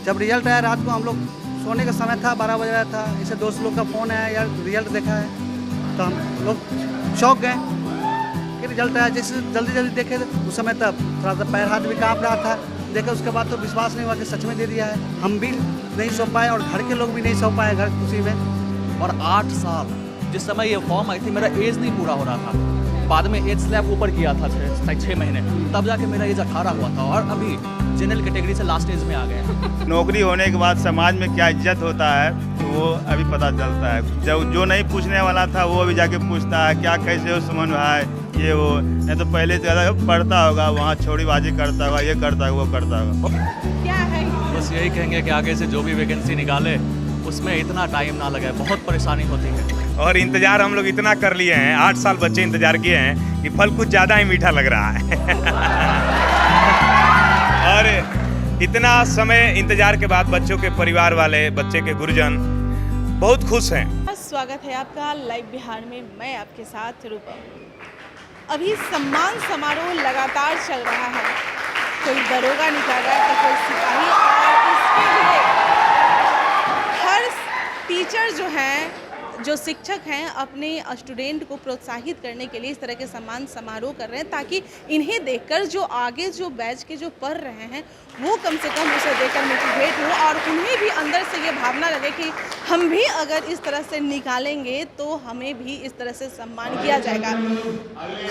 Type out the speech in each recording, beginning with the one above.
जब रिजल्ट आया रात को हम लोग सोने का समय था, 12 बज रहा था, इसे दोस्त लोग का फ़ोन आया, यार रिजल्ट देखा है, तो हम लोग शौक गए कि रिजल्ट आया। जैसे जल्दी जल्दी देखे उस समय तब थोड़ा सा पैर हाथ भी काँप रहा था, देखे उसके बाद तो विश्वास नहीं हुआ कि सच में दे दिया है। हम भी नहीं सो पाए और घर के लोग भी नहीं सो पाए घर खुशी में। और 8 साल जिस समय ये फॉर्म आई थी मेरा एज नहीं पूरा हो रहा था, बाद में एज स्लैब ऊपर किया था 6 महीने, तब जाके मेरा एज 18 हुआ था और अभी जनरल कैटेगरी से लास्ट एज में आ गए। नौकरी होने के बाद समाज में क्या इज्जत होता है वो अभी पता चलता है। जब जो नहीं पूछने वाला था वो अभी जाके पूछता है, क्या कैसे हो सुमन भाई, ये वो। नहीं तो पहले ज़्यादा पढ़ता होगा, वहाँ छोड़ीबाजी करता होगा, ये करता होगा, वो करता होगा। क्या है? बस यही कहेंगे कि आगे से जो भी वैकेंसी निकाले उसमें इतना टाइम ना लगे, बहुत परेशानी होती है। और इंतज़ार हम लोग इतना कर लिए हैं, 8 साल बच्चे इंतज़ार किए हैं कि फल कुछ ज़्यादा ही मीठा लग रहा है। और इतना समय इंतज़ार के बाद बच्चों के परिवार वाले, बच्चे के गुरुजन बहुत खुश हैं। स्वागत है आपका लाइव बिहार में, मैं आपके साथ रूपा। अभी सम्मान समारोह लगातार चल रहा है, कोई दरोगा निकाल रहा है तो कोई सिपाही, और इसके लिए हर टीचर जो हैं, जो शिक्षक हैं, अपने स्टूडेंट को प्रोत्साहित करने के लिए इस तरह के सम्मान समारोह कर रहे हैं, ताकि इन्हें देखकर जो आगे जो बैच के जो पढ़ रहे हैं वो कम से कम उसे देखकर मोटिवेट हो और उन्हें भी अंदर से ये भावना लगे कि हम भी अगर इस तरह से निकालेंगे तो हमें भी इस तरह से सम्मान किया जाएगा।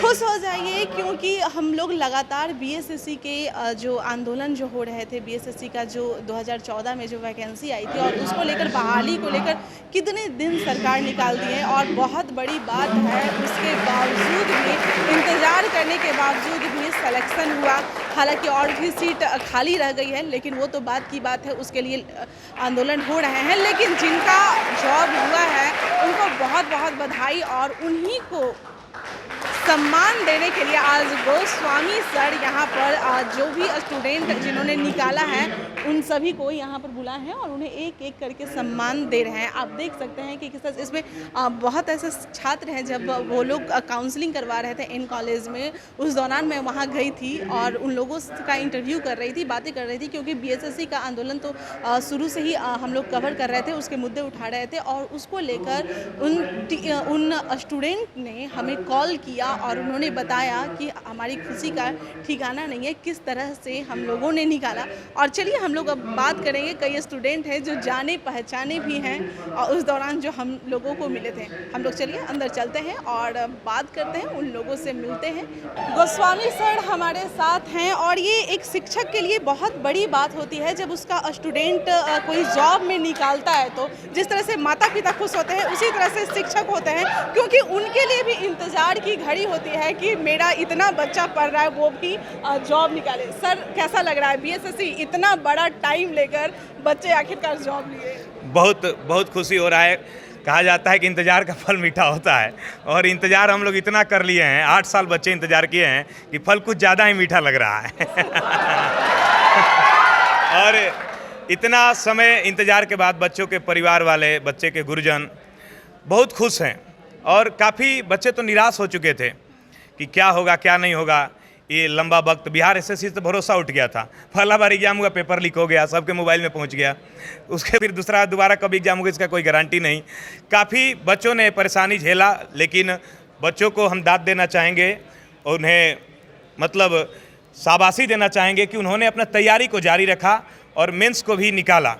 खुश हो जाइए, क्योंकि हम लोग लगातार बीएसएससी के जो आंदोलन जो हो रहे थे, बीएसएससी का जो 2014 में जो वैकेंसी आई थी और उसको लेकर, बहाली को लेकर कितने दिन सरकार निकाल दिए और बहुत बड़ी बात है, उसके बावजूद भी, इंतज़ार करने के बावजूद भी सिलेक्शन हुआ। हालांकि और भी सीट खाली रह गई है, लेकिन वो तो बात की बात है, उसके लिए आंदोलन हो रहे हैं। लेकिन जिनका जॉब हुआ है उनको बहुत बहुत बधाई, और उन्हीं को सम्मान देने के लिए आज गोस्वामी सर यहाँ पर जो भी स्टूडेंट जिन्होंने निकाला है उन सभी को यहाँ पर बुलाए हैं और उन्हें एक एक करके सम्मान दे रहे हैं। आप देख सकते हैं कि किस तरह इसमें बहुत ऐसे छात्र हैं, जब वो लोग काउंसलिंग करवा रहे थे एन कॉलेज में, उस दौरान मैं वहाँ गई थी और उन लोगों का इंटरव्यू कर रही थी, बातें कर रही थी, क्योंकि बीएसएससी का आंदोलन तो शुरू से ही हम लोग कवर कर रहे थे, उसके मुद्दे उठा रहे थे और उसको लेकर उन स्टूडेंट ने हमें कॉल किया और उन्होंने बताया कि हमारी खुशी का ठिकाना नहीं है, किस तरह से हम लोगों ने निकाला। और चलिए हम लोग अब बात करेंगे, कई स्टूडेंट हैं जो जाने पहचाने भी हैं और उस दौरान जो हम लोगों को मिले थे। हम लोग चलिए अंदर चलते हैं और बात करते हैं, उन लोगों से मिलते हैं। गोस्वामी सर हमारे साथ हैं और ये एक शिक्षक के लिए बहुत बड़ी बात होती है जब उसका स्टूडेंट कोई जॉब में निकालता है, तो जिस तरह से माता पिता खुश होते हैं उसी तरह से शिक्षक होते हैं, क्योंकि उनके लिए भी इंतज़ार की घड़ी होती है कि मेरा इतना बच्चा पढ़ रहा है वो भी जॉब निकाले। सर कैसा लग रहा है, बीएसएससी इतना बड़ा टाइम लेकर बच्चे आखिरकार जॉब लिए? बहुत बहुत खुशी हो रहा है। कहा जाता है कि इंतज़ार का फल मीठा होता है, और इंतज़ार हम लोग इतना कर लिए हैं, 8 साल बच्चे इंतज़ार किए हैं कि फल कुछ ज़्यादा ही मीठा लग रहा है। और इतना समय इंतज़ार के बाद बच्चों के परिवार वाले, बच्चे के गुरुजन बहुत खुश हैं, और काफ़ी बच्चे तो निराश हो चुके थे कि क्या होगा क्या नहीं होगा। ये लंबा वक्त बिहार एसएससी से भरोसा उठ गया था, पहला बार एग्जाम हुआ, पेपर लीक हो गया, सबके मोबाइल में पहुंच गया, उसके फिर दोबारा कब एग्जाम होगा इसका कोई गारंटी नहीं। काफ़ी बच्चों ने परेशानी झेला, लेकिन बच्चों को हम दाद देना चाहेंगे, उन्हें मतलब शाबाशी देना चाहेंगे कि उन्होंने अपना तैयारी को जारी रखा और मेंस को भी निकाला।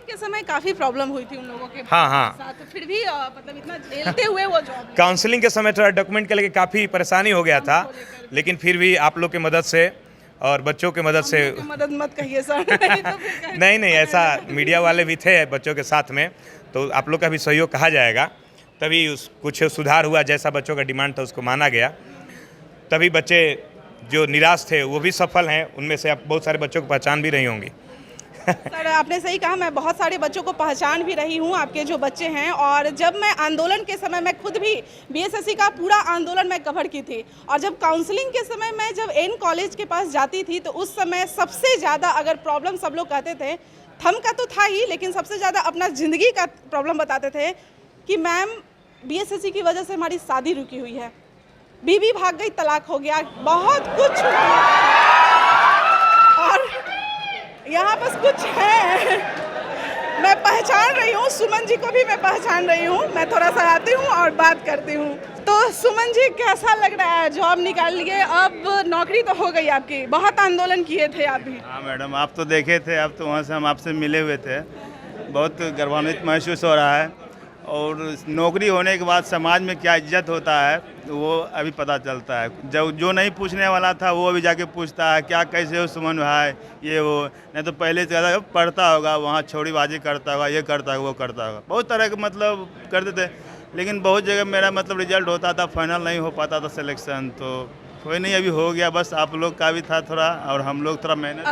के समय काफ़ी प्रॉब्लम हुई थी उन लोगों के हाँ। साथ, फिर भी मतलब इतना झेलते हुए वो जॉब। काउंसलिंग के समय थोड़ा डॉक्यूमेंट के लेके काफ़ी परेशानी हो गया था, लेकिन फिर भी आप लोग की मदद से और बच्चों की मदद से, मदद मत कहिए सर। नहीं ऐसा मीडिया वाले भी थे बच्चों के साथ में, तो आप लोग का भी सहयोग कहा जाएगा, तभी कुछ सुधार हुआ, जैसा बच्चों का डिमांड था उसको माना गया, तभी बच्चे जो निराश थे वो भी सफल हैं। उनमें से आप बहुत सारे बच्चों को पहचान भी रही होंगी। सर आपने सही कहा, मैं बहुत सारे बच्चों को पहचान भी रही हूँ, आपके जो बच्चे हैं। और जब मैं आंदोलन के समय, मैं खुद भी बीएसएससी का पूरा आंदोलन मैं कवर की थी, और जब काउंसलिंग के समय मैं जब एन कॉलेज के पास जाती थी तो उस समय सबसे ज़्यादा अगर प्रॉब्लम सब लोग कहते थे, थम का तो था ही, लेकिन सबसे ज़्यादा अपना ज़िंदगी का प्रॉब्लम बताते थे कि मैम बीएसएससी की वजह से हमारी शादी रुकी हुई है, बीवी भाग गई, तलाक हो गया, बहुत कुछ, और यहाँ बस कुछ है पहचान रही हूँ, सुमन जी को भी मैं पहचान रही हूँ। मैं थोड़ा सा आती हूँ और बात करती हूँ। तो सुमन जी, कैसा लग रहा है? जॉब निकाल लिए, अब नौकरी तो हो गई आपकी, बहुत आंदोलन किए थे आप भी। हाँ मैडम, आप तो देखे थे, अब तो वहाँ से हम आपसे मिले हुए थे। बहुत गर्वान्वित महसूस हो रहा है, और नौकरी होने के बाद समाज में क्या इज्जत होता है वो अभी पता चलता है। जब जो नहीं पूछने वाला था वो अभी जाके पूछता है, क्या कैसे हो सुमन भाई, ये वो। नहीं तो पहले से ज़्यादा पढ़ता होगा, वहाँ छोड़ीबाजी करता होगा, ये करता होगा, वो करता होगा, बहुत तरह के मतलब करते थे। लेकिन बहुत जगह मेरा मतलब रिजल्ट होता था, फाइनल नहीं हो पाता था सिलेक्शन। तो कोई नहीं, अभी हो गया। बस आप लोग का भी था थोड़ा, और हम लोग थोड़ा मेहनत।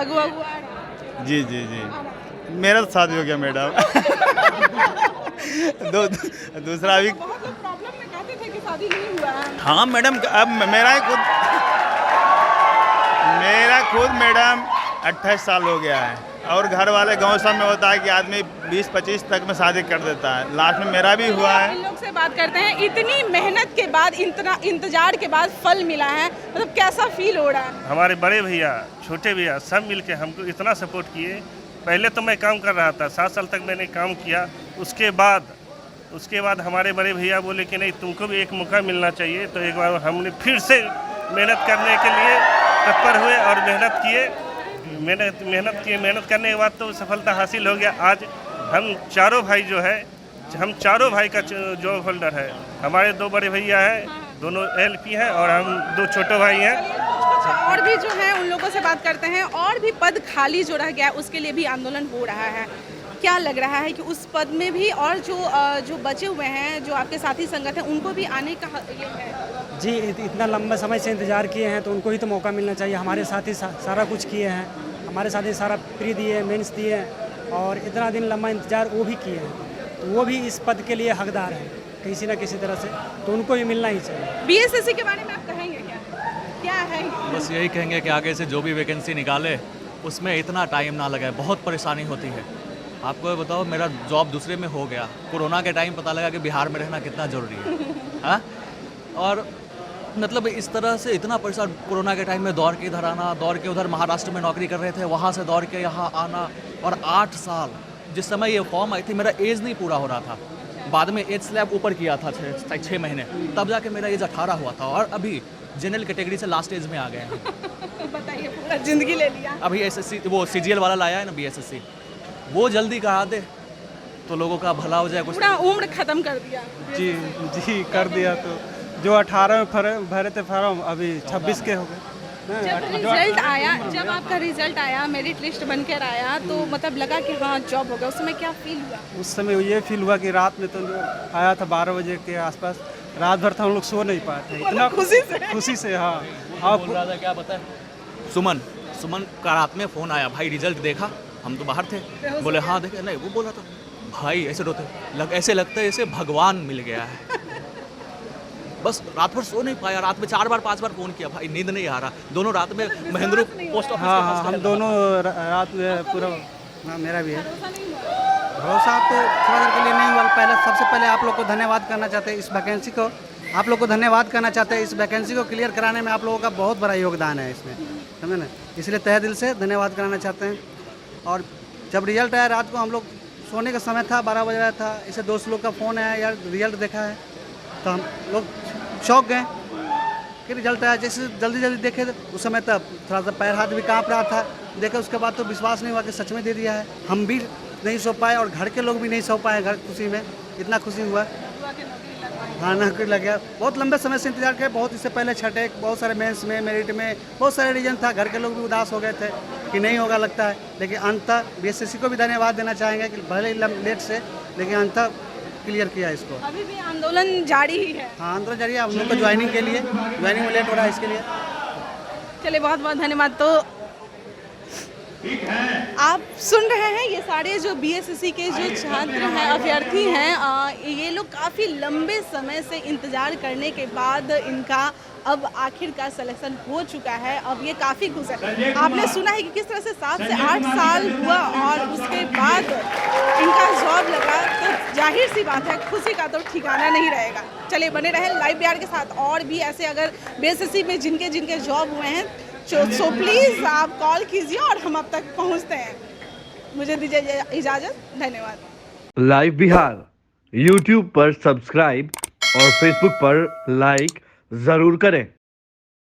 जी जी जी, मेरा तो शादी हो गया मैडम। दूसरा भी बहुत लोग प्रॉब्लम में कहते थे कि शादी नहीं हुआ है। हाँ मैडम, अब मेरा खुद मैडम 28 साल हो गया है, और घर वाले गांव सब में होता है कि आदमी 20-25 तक में शादी कर देता है। लास्ट में मेरा भी हुआ है। इन लोग से बात करते हैं। इतनी मेहनत के बाद, इतना इंतजार के बाद फल मिला है, मतलब कैसा फील हो रहा है? हमारे बड़े भैया, छोटे भैया सब मिलके हमको इतना सपोर्ट किए। पहले तो मैं काम कर रहा था, 7 साल तक मैंने काम किया। उसके बाद हमारे बड़े भैया बोले कि नहीं, तुमको भी एक मौका मिलना चाहिए। तो एक बार हमने फिर से मेहनत करने के लिए तत्पर हुए और मेहनत करने के बाद तो सफलता हासिल हो गया। आज हम चारों भाई का जॉब होल्डर है। हमारे 2 बड़े भैया हैं, दोनों LP हैं, और हम 2 छोटे भाई हैं। और भी जो है उन लोगों से बात करते हैं। और भी पद खाली जो रह गया, उसके लिए भी आंदोलन हो रहा है। क्या लग रहा है कि उस पद में भी और जो बचे हुए हैं, जो आपके साथी संगत हैं, उनको भी आने का ये है? जी, इतना लंबा समय से इंतज़ार किए हैं तो उनको ही तो मौका मिलना चाहिए। हमारे साथी सारा कुछ किए हैं, हमारे साथी सारा प्री दिए, मेंस दिए, और इतना दिन लंबा इंतज़ार वो भी किए हैं, तो वो भी इस पद के लिए हकदार हैं किसी न किसी तरह से, तो उनको भी मिलना ही चाहिए। BSSC के बारे में आप कहेंगे क्या है? बस यही कहेंगे कि आगे से जो भी वैकेंसी निकाले उसमें इतना टाइम ना लगे, बहुत परेशानी होती है। आपको बताओ, मेरा जॉब दूसरे में हो गया, कोरोना के टाइम पता लगा कि बिहार में रहना कितना ज़रूरी है। हाँ, और मतलब इस तरह से इतना परेशान, कोरोना के टाइम में दौड़ के इधर आना, दौड़ के उधर महाराष्ट्र में नौकरी कर रहे थे, वहाँ से दौड़ के यहाँ आना, और 8 साल जिस समय ये फॉर्म आई थी, मेरा एज नहीं पूरा हो रहा था। बाद में एज स्लैब ऊपर किया था 6 महीने, तब जाके मेरा एज 18 हुआ था, और अभी जनरल कैटेगरी से लास्ट एज में आ गए हैं। बताइए, पूरा जिंदगी ले लिया। अभी SSC वो CGL वाला लाया है ना, BSSC, वो जल्दी करा दे तो लोगों का भला हो जाए। कुछ पूरा उम्र खत्म कर दिया। जी कर दिया। तो जो 18 में भरे थे फॉर्म, अभी 26 के हो गए। जब आपका रिजल्ट आया, मेरिट लिस्ट बनकर आया, तो मतलब लगा कि हाँ जॉब हो गया, उस समय क्या फील हुआ? उस समय ये फील हुआ कि रात में तो आया था 12 बजे के आसपास, रात भर था हम लोग सो नहीं पाए थे, इतना खुशी से। हाँ, आप बोल रहा था, क्या पता है, सुमन का रात में फ़ोन आया, भाई रिजल्ट देखा? हम तो बाहर थे, बोले हाँ देखे। नहीं, वो बोला था भाई ऐसे रोते ऐसे लगता है जैसे भगवान मिल गया है। बस रात भर सो नहीं पाया, रात में 4 बार 5 बार फ़ोन किया, भाई नींद नहीं आ रहा। दोनों रात में महेंद्र पोस्ट ऑफिस। हाँ, हम दोनों रात में पूरा। हाँ, मेरा भी है भरोसा। तो थोड़ा देर के लिए नहीं हुआ। सबसे पहले आप लोग को धन्यवाद करना चाहते हैं, इस वैकेंसी को आप लोग को धन्यवाद करना चाहते हैं। इस वैकेंसी को क्लियर कराने में आप लोगों का बहुत बड़ा योगदान है इसमें, समझे ना, इसलिए तहे दिल से धन्यवाद कराना चाहते हैं। और जब रिजल्ट आया, रात को हम लोग सोने का समय था, 12 बज रहा था, इसे दोस्त लोग का फ़ोन आया, यार रिजल्ट देखा है, तो हम लोग शौक गए कि रिजल्ट आया। जैसे जल्दी देखे उस समय तब थोड़ा सा पैर हाथ भी काँप रहा था, देखे उसके बाद तो विश्वास नहीं हुआ कि सच में दे दिया है। हम भी नहीं सो पाए और घर के लोग भी नहीं सो पाए, घर खुशी में इतना खुशी हुआ। हाँ, नौकरी लग गया। बहुत लंबे समय से इंतजार किया, बहुत इससे पहले छठे बहुत सारे मेंस में, मेरिट में बहुत सारे रीजन था, घर के लोग भी उदास हो गए थे कि नहीं होगा लगता है। लेकिन अंततः BSSC को भी धन्यवाद देना चाहेंगे कि भले ही लेट से, लेकिन अंततः क्लियर किया इसको। अभी भी आंदोलन जारी ही है। हाँ, आंदोलन जारी है। हम लोग को ज्वाइनिंग में लेट हो रहा है, इसके लिए चलिए बहुत बहुत धन्यवाद। तो आप सुन रहे हैं, ये सारे जो BSSC के जो छात्र हैं, अभ्यर्थी हैं, ये लोग काफ़ी लंबे समय से इंतज़ार करने के बाद इनका अब आखिरकार सिलेक्शन हो चुका है। अब ये काफ़ी खुश है। आपने सुना है कि किस तरह से 7 से 8 साल हुआ और उसके बाद इनका जॉब लगा, तो जाहिर सी बात है खुशी का तो ठिकाना नहीं रहेगा। चलिए बने रहें लाइव बिहार के साथ। और भी ऐसे अगर BSSC में जिनके जॉब हुए हैं, सो प्लीज़ आप कॉल कीजिए और हम अब तक पहुंचते हैं। मुझे दीजिए इजाज़त, धन्यवाद। लाइव बिहार यूट्यूब पर सब्सक्राइब और फेसबुक पर लाइक जरूर करें।